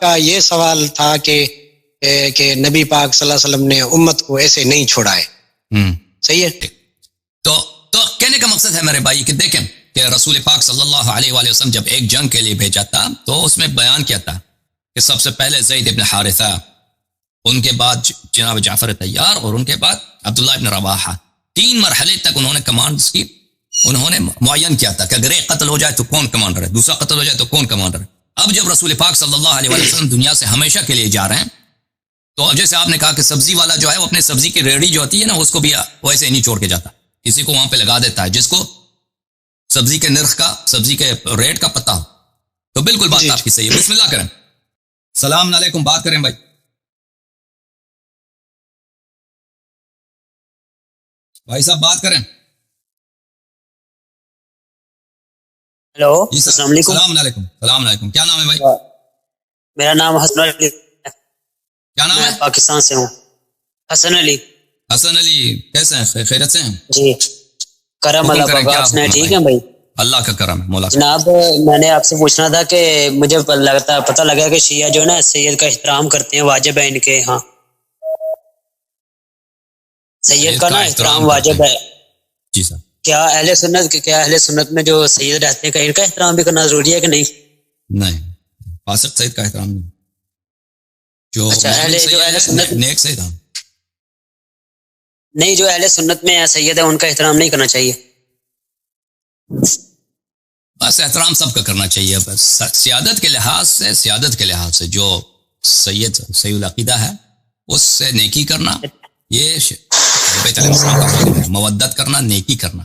کا یہ سوال تھا کہ نبی پاک صلی اللہ علیہ وسلم نے امت کو ایسے نہیں چھوڑا ہے. صحیح ہے. تو کہنے کا مقصد ہے میرے بھائی کہ دیکھیں کہ رسول پاک صلی اللہ علیہ وآلہ وسلم جب ایک جنگ کے لیے بھیجا تھا تو اس میں بیان کیا تھا کہ سب سے پہلے زید ابن حارثہ، ان کے بعد جناب جعفر طیار، اور ان کے بعد عبداللہ ابن رواحہ. 3 مرحلے تک انہوں نے کمانڈز کی، انہوں نے معین کیا تھا کہ اگر ایک قتل ہو جائے تو کون کمانڈر ہے، دوسرا قتل ہو جائے تو کون کمانڈر ہے. اب جب رسول پاک صلی اللہ علیہ وسلم دنیا سے ہمیشہ کے لیے جا رہے ہیں تو جیسے آپ نے کہا کہ سبزی والا جو ہے وہ اپنے سبزی کی ریڑھی جو ہوتی ہے نا اس کو بھی ویسے ہی نہیں چھوڑ کے جاتا، کسی کو وہاں پہ لگا دیتا ہے جس کو سبزی کے نرخ کا، سبزی کے ریٹ کا پتہ ہو. تو بالکل بات آپ کی صحیح ہے. بسم اللہ کریں. السلام علیکم، بات کریں بھائی. بھائی صاحب بات کریں. ہیلو السلام علیکم. السلام علیکم. السلام علیکم. کیا نام ہے بھائی؟ میرا نام حسن علی. کیا نام ہے؟ پاکستان سے ہوں. حسن علی. حسن علی کیسے ہیں؟ خیریت سے ہیں؟ جی کرم اللہ پاک. آپ سنائیں ٹھیک ہے بھائی؟ اللہ کا کرم ہے مولا. جناب میں نے آپ سے پوچھنا تھا کہ مجھے پتہ لگا کہ شیعہ جو ہے نا سید کا احترام کرتے ہیں، واجب ہے ان کے ہاں سید کا نا احترام واجب ہے. جی سر. کیا اہل سنت میں جو سید رہتے ہیں ان کا احترام بھی کرنا ضروری ہے کہ نہیں؟ نہیں، فاسق سید کا احترام نہیں. جو اہل سنت نیک سید نہیں، جو اہل سنت میں سید ہے ان کا احترام نہیں کرنا چاہیے. بس احترام سب کا کرنا چاہیے. بس سیادت کے لحاظ سے جو سید العقیدہ ہے اس سے نیکی کرنا، یہ اہل بیت علیہ السلام کا حکم ہے. مودت کرنا، نیکی کرنا،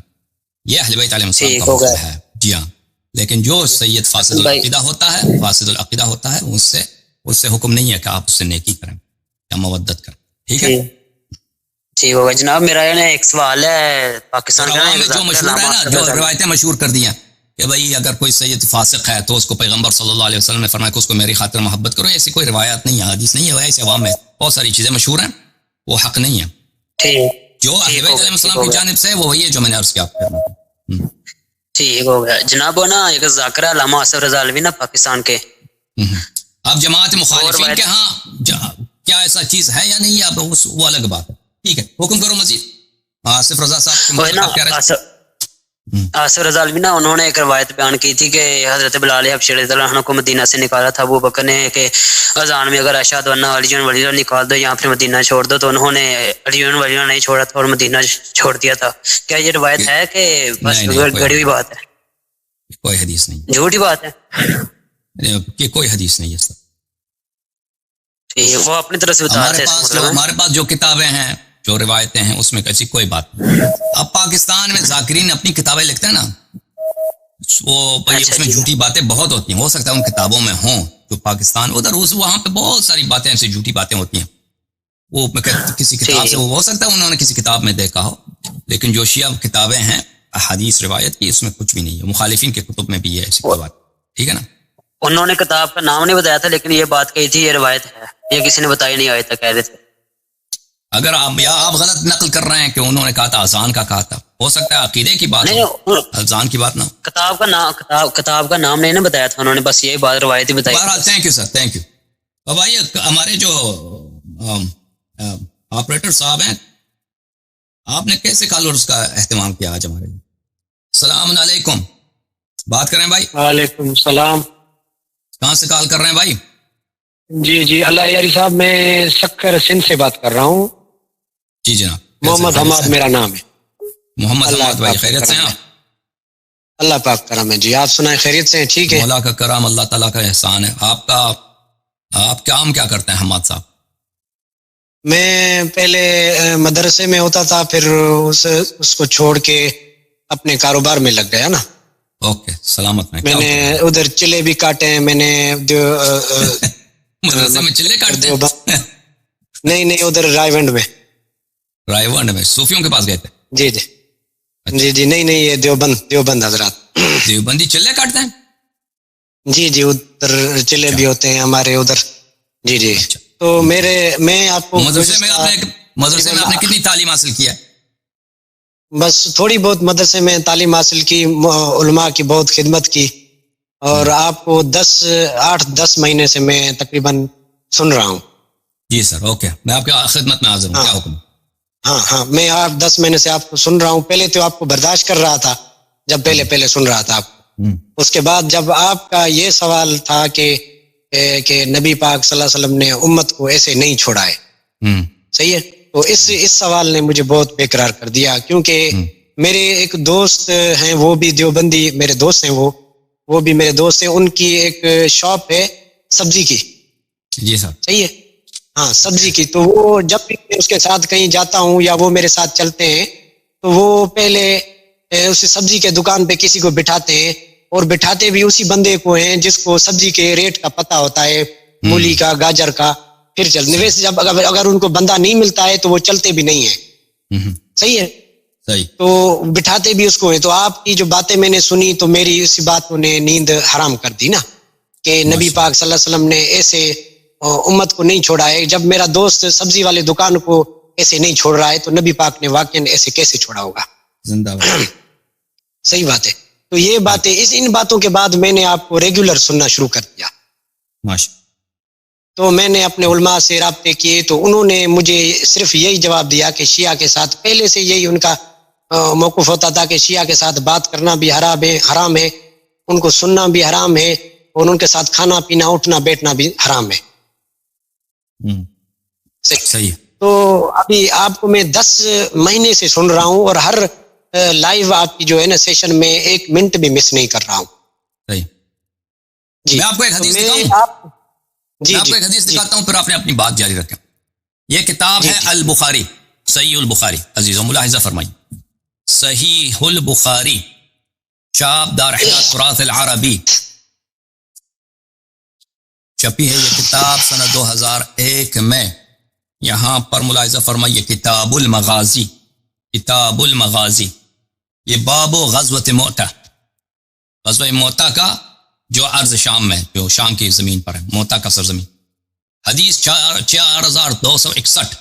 یہ اہل بیت علیہ السلام کا حکم ہے. جی ہاں. لیکن جو سید فاسد العقیدہ ہوتا ہے اس سے حکم نہیں ہے کہ آپ اس سے نیکی کریں یا مودت کریں. ٹھیک ہے ٹھیک ہوگا جناب. میرا ایک سوال ہے پاکستان کا، جو مشہور ہے نا، جو روایتیں مشہور کر دی ہیں کہ بھئی اگر کوئی سید فاسق ہے تو اس کو پیغمبر صلی اللہ علیہ وسلم نے فرمایا کہ اس کو میری خاطر محبت کرو. ایسی کوئی روایت نہیں ہے، حدیث نہیں ہے. ایسے عوام میں بہت ساری چیزیں مشہور ہیں، وہ حق نہیں ہے. جو اہل بیت علیہ السلام کی جانب سے وہ وہی ہے جو میں نے عرض کیا. ٹھیک ہو گیا جناب. وہ نا ایک ذاکرہ علامہ آصف رضا علوی نا پاکستان کے، اب جماعت مخالفین کے ہاں کیا ایسا چیز ہے یا نہیں، اب وہ الگ بات ہے. ٹھیک ہے، حکم کرو مزید. آصف رضا صاحب آصف رضا علوی نا انہوں نے ایک روایت بیان کی تھی کہ حضرت بلال حبشی رضی اللہ عنہ کو مدینہ سے نکالا تھا ابو بکر نے کہ اذان میں اگر اشہد ان علی ولی اللہ نکال دو یا پھر مدینہ چھوڑ دو، تو انہوں نے علی ولی اللہ نہیں چھوڑا تھا اور مدینہ چھوڑ دیا تھا. کیا یہ روایت ہے کہ بس گڑی ہوئی بات ہے؟ کوئی حدیث نہیں، جھوٹی بات ہے کہ کوئی حدیث نہیں ہے سر. وہ اپنی طرف سے ہمارے پاس جو کتابیں ہیں، جو روایتیں ہیں، اس میں ایسی کوئی بات نہیں. اب پاکستان میں ذاکرین اپنی کتابیں لکھتے ہیں نا، وہ اس میں جھوٹی باتیں بہت ہوتی ہیں. ہو سکتا ہے ان کتابوں میں ہوں جو پاکستان ادھر وہاں پہ بہت ساری باتیں ایسی جھوٹی باتیں ہوتی ہیں. وہ کسی کتاب سے ہو سکتا ہے انہوں نے کسی کتاب میں دیکھا ہو، لیکن جو شیعہ کتابیں ہیں احادیث روایت کی، اس میں کچھ بھی نہیں ہے. مخالفین کے کتب میں بھی ہے ایسی کوئی بات. ٹھیک ہے نا. انہوں نے کتاب کا نام نہیں بتایا تھا لیکن یہ بات کہی تھی یہ روایت ہے، یہ کسی نے بتائی نہیں آئے تھا کہہ رہے تھے. اگر آپ غلط نقل کر رہے ہیں کہ انہوں نے کہا تھا اذان کا کہا تھا، ہو سکتا ہے عقیدے کی بات ہو، اذان کی بات نہ. کتاب کا نام نہیں نا بتایا تھا انہوں نے، بس یہی بات روایت ہی بتائی. بہرحال thank you sir, thank you. اب آئیے ہمارے جو آپریٹر صاحب ہیں، آپ نے کیسے کالرز کا اہتمام کیا آج ہمارے. السلام علیکم، بات کریں بھائی. وعلیکم السلام. کہاں سے کال کر رہے ہیں بھائی؟ جی اللہ یاری صاحب، میں سکر سندھ سے بات کر رہا ہوں. جی جناب. محمد حماد میرا نام ہے. محمد حماد بھائی خیریت سے ہیں آپ؟ اللہ پاک کرم ہے. جی آپ سنائیں خیریت سے ہیں؟ ٹھیک ہے. مولا کا کرم، اللہ تعالیٰ کا احسان ہے. آپ کام کیا کرتے ہیں حماد صاحب؟ میں پہلے مدرسے میں ہوتا تھا، پھر اس کو چھوڑ کے اپنے کاروبار میں لگ گیا نا. اوکے سلامت. میں نے ادھر چلے بھی کاٹے ہیں، میں نے مدرسے میں چلے کاٹتے ہیں؟ نہیں ادھر رائے ونڈ میں صوفیوں کے پاس گئے تھے؟ جی نہیں یہ دیوبند حضرات. دیوبندی چلے کاٹتے ہیں؟ جی ادھر چلے بھی ہوتے ہیں ہمارے ادھر. جی تو میں آپ کو مدرسے میں آپ نے کتنی تعلیم حاصل کیا ہے؟ بس تھوڑی بہت مدرسے میں تعلیم حاصل کی، علماء کی بہت خدمت کی، اور آپ کو 8-10 مہینے سے میں تقریباً سن رہا ہوں. جی سر، اوکے، میں آپ کی خدمت میں حاضر ہوں. کیا حکم؟ ہاں میں 8-10 مہینے سے آپ کو سن رہا ہوں. پہلے تو آپ کو برداشت کر رہا تھا جب پہلے سن رہا تھا آپ کو. اس کے بعد جب آپ کا یہ سوال تھا کہ نبی پاک صلی اللہ علیہ وسلم نے امت کو ایسے نہیں چھوڑا ہے، صحیح ہے، تو اس سوال نے مجھے بہت بے قرار کر دیا. کیونکہ میرے ایک دوست ہیں، وہ بھی دیوبندی میرے دوست ہیں، وہ بھی میرے دوست ہیں. ان کی ایک شاپ ہے سبزی کی. جی سر، صحیح ہے، ہاں سبزی کی. تو وہ جب بھی میں اس کے ساتھ کہیں جاتا ہوں یا وہ میرے ساتھ چلتے ہیں تو وہ پہلے اس سبزی کے دکان پہ کسی کو بٹھاتے ہیں، اور بٹھاتے بھی اسی بندے کو ہیں جس کو سبزی کے ریٹ کا پتہ ہوتا ہے، مولی کا، گاجر کا. پھر چلنے ویسے جب اگر ان کو بندہ نہیں ملتا ہے تو وہ چلتے بھی نہیں ہیں. صحیح ہے، صحیح. تو بٹھاتے بھی اس کو ہیں. تو آپ کی جو باتیں میں نے سنی تو میری اسی باتوں نے نیند حرام کر دی نا، کہ نبی پاک صلی اللہ علیہ وسلم نے ایسے امت کو نہیں چھوڑا ہے. جب میرا دوست سبزی والے دکان کو ایسے نہیں چھوڑ رہا ہے تو نبی پاک نے واقعا ایسے کیسے چھوڑا ہوگا؟ زندہ باد. صحیح بات ہے. تو یہ باتیں، ان باتوں کے بعد میں نے آپ کو ریگولر سننا شروع کر دیا. ماشاء. تو میں نے اپنے علماء سے رابطے کیے تو انہوں نے مجھے صرف یہی جواب دیا کہ شیعہ کے ساتھ پہلے سے یہی ان کا موقف ہوتا تھا کہ شیعہ کے ساتھ بات کرنا بھی حرام ہے، ان کو سننا بھی حرام ہے، اور ان کے ساتھ کھانا پینا اٹھنا بیٹھنا بھی حرام ہے. صحیح. تو ابھی آپ کو میں 10 مہینے سے سن رہا ہوں، اور ہر لائیو آپ کی جو ہے نا سیشن میں 1 منٹ بھی مس نہیں کر رہا ہوں. صحیح. جی میں آپ کو ایک حدیث دکھاؤں، میں آپ کو ایک حدیث دکھاتا ہوں، پھر آپ نے اپنی بات جاری رکھیں. یہ کتاب ہے البخاری، صحیح البخاری. عزیزو ملاحظہ فرمائیں، صحیح البخاری، چاپ دار حیات تراث العربی، چھپی ہے یہ کتاب سنہ 2001 میں. یہاں پر ملاحظہ فرمائیے، کتاب المغازی، کتاب المغازی، یہ باب غزوۃ مؤتہ، غزوہ مؤتہ کا جو عرض شام میں، جو شام کی زمین پر ہے، مؤتہ کا سرزمین. حدیث 4261،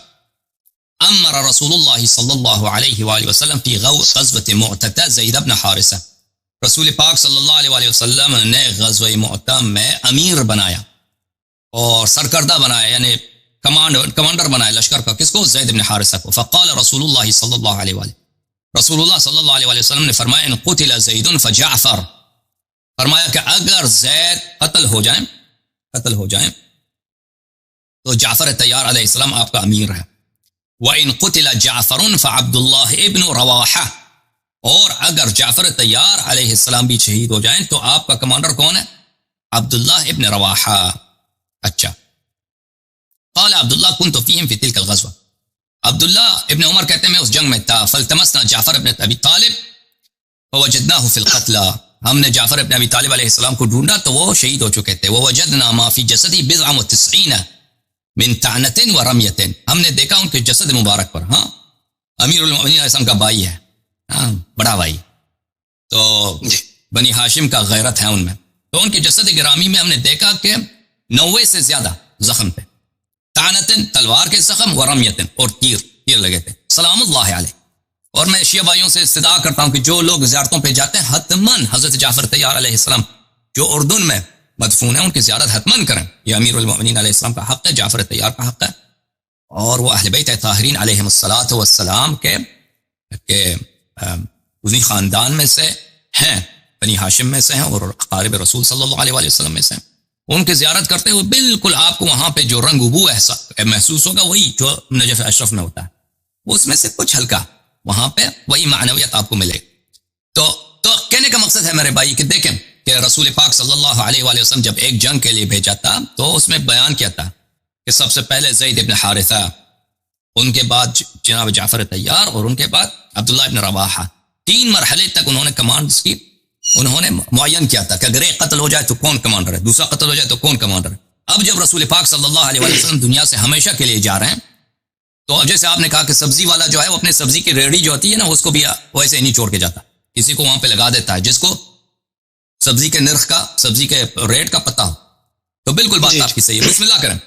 امر رسول اللہ صلی اللہ علیہ وآلہ وسلم فی غزوۃ مؤتہ زید بن حارثہ. رسول پاک صلی اللہ علیہ وآلہ وسلم نے غزوہ مؤتہ میں امیر بنایا اور سرکردہ بنایا، یعنی کمانڈر بنایا لشکر کا. کس کو؟ زید بن حارثہ کو. فقال رسول اللہ صلی اللہ علیہ وآلہ، رسول اللہ صلی اللہ علیہ وآلہ وسلم نے فرمایا، ان قتل زید فجعفر، فرمایا کہ اگر زید قتل ہو جائیں تو جعفر طیار علیہ السلام آپ کا امیر ہے. وَإِن قُتِلَ جَعْفَرٌ فَعَبْدُ اللَّهِ ابْنُ رَوَاحَةَ، اور اگر جعفر طیار علیہ السلام بھی شہید ہو جائیں تو آپ کا کمانڈر کون ہے؟ عبداللہ ابن رواحہ. اچھا. قال عبداللہ كنت فيهم في تلك الغزوة، عبداللہ ابن عمر کہتے ہیں میں اس جنگ میں تھا. فالتمسنا جعفر ابن ابی طالب فوجدناه في القتلى، ہم نے جعفر ابن ابی طالب علیہ السلام کو ڈھونڈا تو وہ شہید ہو چکے تھے. ووجدنا ما في جسدی 90 من طعنة ورمية، ہم نے دیکھا ان کے جسد مبارک پر، ہاں امیر المؤمنین علیہ السلام کا بھائی ہے، ہاں بڑا بھائی، تو بنی ہاشم کا غیرت ہے ان میں. تو ان کے جسد گرامی میں ہم نے دیکھا کہ 90 سے زیادہ زخم تھے. طعنتن، تلوار کے زخم، ورمیتن، اور تیر لگے تھے. سلام اللہ علیہ. اور میں شیعہ بھائیوں سے استدعا کرتا ہوں کہ جو لوگ زیارتوں پہ جاتے ہیں حتماً حضرت جعفر طیار علیہ السلام جو اردن میں مدفون ہیں ان کی زیارت حتماً کریں. یہ امیر المؤمنین علیہ السلام کا حق ہے، جعفر طیار کا حق ہے، اور وہ اہل بیت طاہرین علیہم الصلاۃ والسلام کے اسی خاندان میں سے ہیں، بنی ہاشم میں سے ہیں، اور اقارب رسول صلی اللہ علیہ وسلم میں سے ہیں. ان کی زیارت کرتے ہوئے بالکل آپ کو وہاں پہ جو رنگ ابو محسوس ہوگا وہی جو نجف اشرف میں ہوتا ہے، اس میں سے کچھ ہلکا وہاں پہ وہی معنویت آپ کو ملے. تو کہنے کا مقصد ہے میرے بھائی کہ دیکھیں کہ رسول پاک صلی اللہ علیہ وآلہ وسلم جب ایک جنگ کے لیے بھیجا تھا تو اس میں بیان کیا تھا کہ سب سے پہلے زید ابن حارثہ، ان کے بعد جناب جعفر طیار، اور ان کے بعد عبداللہ ابن رواحہ. 3 مرحلے تک انہوں نے کمانڈز کی، انہوں نے معین کیا تھا کہ اگر ایک قتل ہو جائے تو کون کمانڈر ہے، دوسرا قتل ہو جائے تو کون کمانڈر ہے. اب جب رسول پاک صلی اللہ علیہ وآلہ وسلم دنیا سے ہمیشہ کے لیے جا رہے ہیں تو جیسے آپ نے کہا کہ سبزی والا جو ہے وہ اپنے سبزی کی ریڑھی جو ہوتی ہے نا اس کو بھی ویسے نہیں چھوڑ کے جاتا، کسی کو وہاں پہ لگا دیتا ہے جس کو سبزی کے نرخ کا، سبزی کے ریٹ کا پتہ ہو. تو بالکل بات آپ کی صحیح ہے. بسم اللہ کریں.